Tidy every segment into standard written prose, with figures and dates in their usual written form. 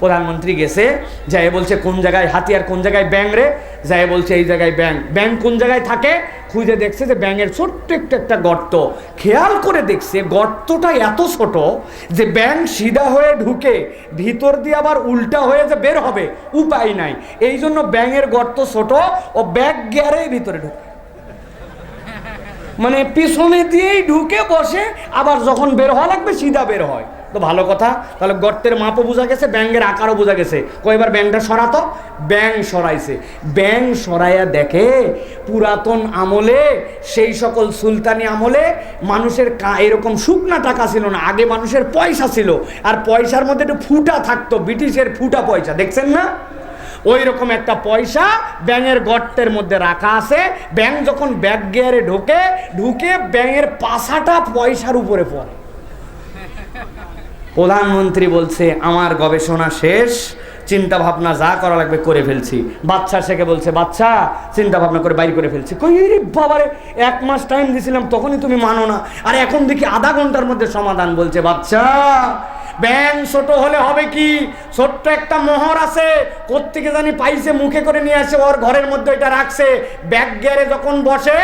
প্রধানমন্ত্রী গেছে, যাই বলছে কোন জায়গায় হাতি আর কোন জায়গায় ব্যাঙ রে, যাই বলছে এই জায়গায় ব্যাঙ। ব্যাঙ কোন জায়গায় থাকে খুঁজে দেখছে যে ব্যাঙের ছোট্ট একটা গর্ত। খেয়াল করে দেখছে গর্তটা এত ছোট যে ব্যাঙ সিধা হয়ে ঢুকে ভিতর দিয়ে আবার উল্টা হয়ে যে বের হবে উপায় নাই, এই জন্য ব্যাঙের গর্ত ছোট ও ব্যাগ গিয়ারেই ভিতরে ঢুকে, মানে পিছনে দিয়েই ঢুকে বসে, আবার যখন বের হওয়া লাগবে সিধা বের হয়। তো ভালো কথা, তাহলে গর্তের মাপও বোঝা গেছে, ব্যাঙের আকারও বোঝা গেছে। কয়বার ব্যাঙটা সরাতো, ব্যাঙ সরাইছে। ব্যাঙ সরাইয়া দেখে পুরাতন আমলে, সেই সকল সুলতানি আমলে মানুষের এরকম শুকনা টাকা ছিল না, আগে মানুষের পয়সা ছিল, আর পয়সার মধ্যে একটু ফুটা থাকতো, ব্রিটিশের ফুটা পয়সা, দেখছেন না? ওই রকম একটা পয়সা ব্যাঙের গর্তের মধ্যে রাখা আছে। ব্যাঙ যখন ব্যাগ গিয়ারে ঢুকে ব্যাঙের পাছাটা পয়সার উপরে পড়ে। প্রধানমন্ত্রী বলছে আমার গবেষণা শেষ, চিন্তা ভাবনা যা করা লাগবে করে ফেলছি। বাচ্চা শেখে বলছে বাচ্চা চিন্তা ভাবনা করে বাইর করে ফেলছি। কই রে বাবারে, 1 মাস টাইম দিছিলাম তখনই তুমি মানো না, আর এখন দেখি আধা ঘন্টার মধ্যে সমাধান। বলছে বাচ্চা ব্যাঙ ছোট হলে হবে কি, ছোট্ট একটা মোহর আছে, কোত্থেকে জানি পাইছে, মুখে করে নিয়ে আসে, ওর ঘরের মধ্যে এটা রাখছে। ব্যাগ গেরে যখন বসে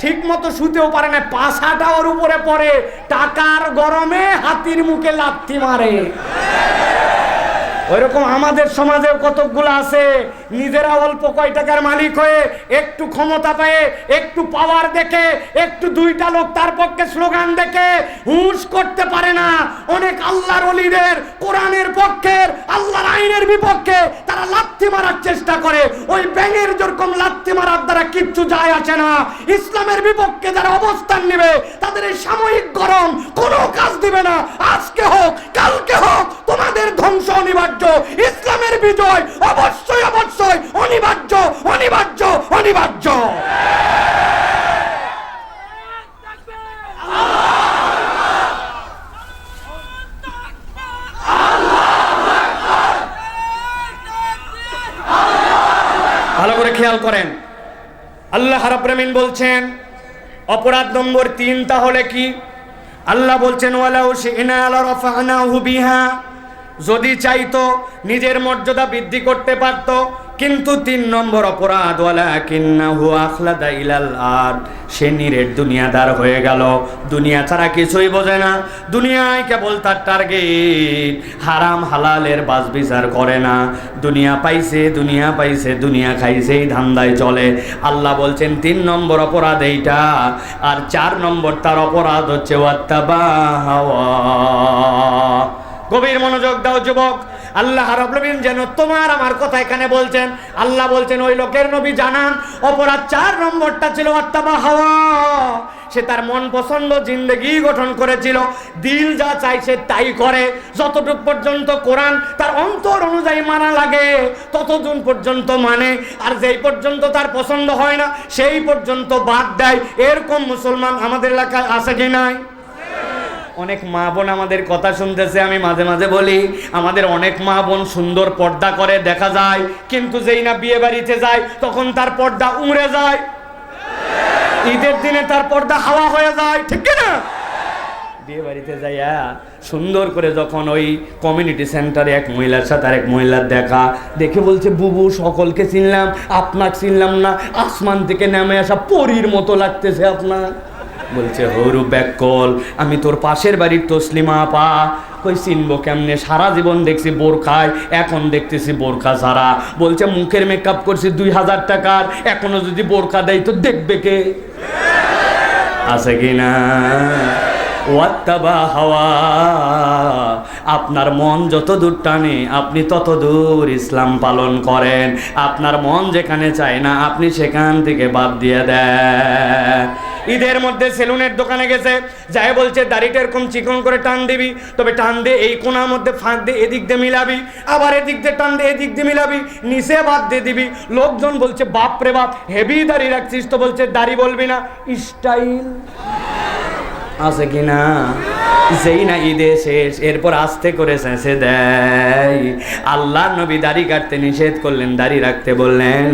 ঠিক মতো শুতেও পারে না, পাছাটা ওর উপরে পড়ে, টাকার গরমে হাতির মুখে লাথি মারে। ওইরকম আমাদের সমাজেও কতকগুলো আছে, নিজেরা অল্প কয় টাকার মালিক হয়ে একটু ক্ষমতা পেয়ে একটু পাওয়ার দেখে একটু দুইটা লোক তার পক্ষে স্লোগান দেখে হুঁশ করতে পারে না। অনেক আল্লাহর ওলিদের কোরআনের পক্ষের, আল্লাহর আইনের বিপক্ষে তারা লাথি মারার চেষ্টা করে। ওই ব্যাঙের যেরকম লাথি মারার দ্বারা কিচ্ছু যায় আসে না, ইসলামের বিপক্ষে যারা অবস্থান নেবে তাদের এই সাময়িক গরম কোনো কাজ দিবে না। আজকে হোক কালকে হোক তোমাদের ধ্বংস অনিবার্য, ইসলামের বিজয় অবশ্যই অবশ্যই অনিবার্য অনিবার্য অনিবার্য। ভালো করে খেয়াল করেন, আল্লাহ রাব্বুল আমিন বলছেন অপরাধ নম্বর 3 তাহলে কি? আল্লাহ বলছেন ওয়ালাউ শি'না লারাফা'নাহু বিহা, যদি চাইতো নিজের মর্যাদা বৃদ্ধি করতে পারত, কিন্তু 3 নম্বর অপরাধ ওয়ালাকিন্নাহু আখলাদা ইলাল আরদ, সে নিরেট দুনিয়াদার হয়ে গেল, দুনিয়া ছাড়া কিছুই বোঝে না, দুনিয়ায় কেবল তার টার্গেট, হারাম হালালের বাছ বিচার করে না, দুনিয়া পাইছে দুনিয়া খাইছে, এই ধান্দায় চলে। আল্লাহ বলছেন 3 নম্বর অপরাধ এইটা, আর 4 নম্বর তার অপরাধ হচ্ছে ওয়াত্তাবা হাওয়া। গভীর মনোযোগ দাও যুবক, আল্লাহ রাব্বুল আমিন যেন তোমার আমার কথা এখানে বলছেন। আল্লাহ বলছেন ওই লোকের নবী জানান অপরাধ 4 নম্বরটা ছিল ওয়াত্তাবা হাওয়া। সে তার মন পছন্দ জিন্দেগি গঠন করেছিল, দিল যা চাইছে তাই করে, যতটুক পর্যন্ত কোরআন তার অন্তর অনুযায়ী মানা লাগে ততদিন পর্যন্ত মানে, আর যেই পর্যন্ত তার পছন্দ হয় না সেই পর্যন্ত বাদ দেয়। এরকম মুসলমান আমাদের এলাকায় আছে কি নাই? অনেক মা বোন আমাদের কথা শুনতেছে, আমি মাঝে মাঝে বলি আমাদের অনেক মা বোন সুন্দর পর্দা করে দেখা যায়, কিন্তু যেই না বিয়ে বাড়িতে যায় তখন তার পর্দা উড়ে যায়, ঈদের দিনে তার পর্দা হাওয়া হয়ে যায়, ঠিক না? বিয়ে বাড়িতে যাইয়া সুন্দর করে যখন ওই কমিউনিটি সেন্টারে এক মহিলার সাথে আরেক মহিলার দেখে বলছে বুবু সকলকে চিনলাম, আপনাকে চিনলাম না, আসমান থেকে নেমে আসা পরীর মতো লাগতেছে আপনার। বলছে হরু ব্যাকল, আমি তোর পাশের বাড়ির তসলিমা আপা। কই চিনবো কেমনে, সারা জীবন দেখছি বোরখায়, এখন দেখতেছি বোরখা ছাড়া। বলছে মুখের মেকআপ করছি 2000 টাকার, এখনো যদি বোরখা দেয় তো দেখবে কে? আছে কি না? ওয়াত্তাবা হাওয়া, আপনার মন যত দূর টানে আপনি তত দূর ইসলাম পালন করেন, আপনার মন যেখানে চায় না আপনি সেখান থেকে বাদ দিয়ে দেন। ঈদের মধ্যে সেলুনের দোকানে গেছে, যাই বলছে দাড়িটা এরকম চিকন করে টান দিবি, তবে টান দিয়ে এই কোনার মধ্যে ফাঁক দিয়ে এদিক দিয়ে মিলাবি, আবার এদিক দিয়ে টান দিয়ে এদিক দিয়ে মিলাবি, নিচে বাদ দিয়ে দিবি। লোকজন বলছে বাপ রে বাপ হেভি দাড়ি রাখছিস, তো বলছে দাড়ি বলবি না, স্টাইল। আছে কিনা? যেই না ঈদে শেষ, এরপর আস্তে করে শেষে দেয়। আল্লাহ নবী দাড়ি কাটতে নিষেধ করলেন, দাড়ি রাখতে বললেন।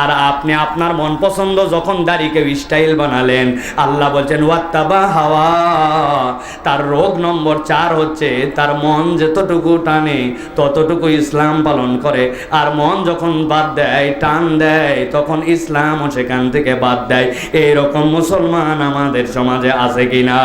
আর আপনি আপনার মন পছন্দ যখন দাড়িকে স্টাইল বানালেন, আল্লাহ বলছেন ওয়াত্তাবা হাওয়া। তার রোগ নম্বর 4 হচ্ছে তার মন যতটুকু টানে ততটুকু ইসলাম পালন করে, আর মন যখন বাদ দেয়, টান দেয়, তখন ইসলামও সেখান থেকে বাদ দেয়। এইরকম মুসলমান আমাদের সমাজে আছে কিনা?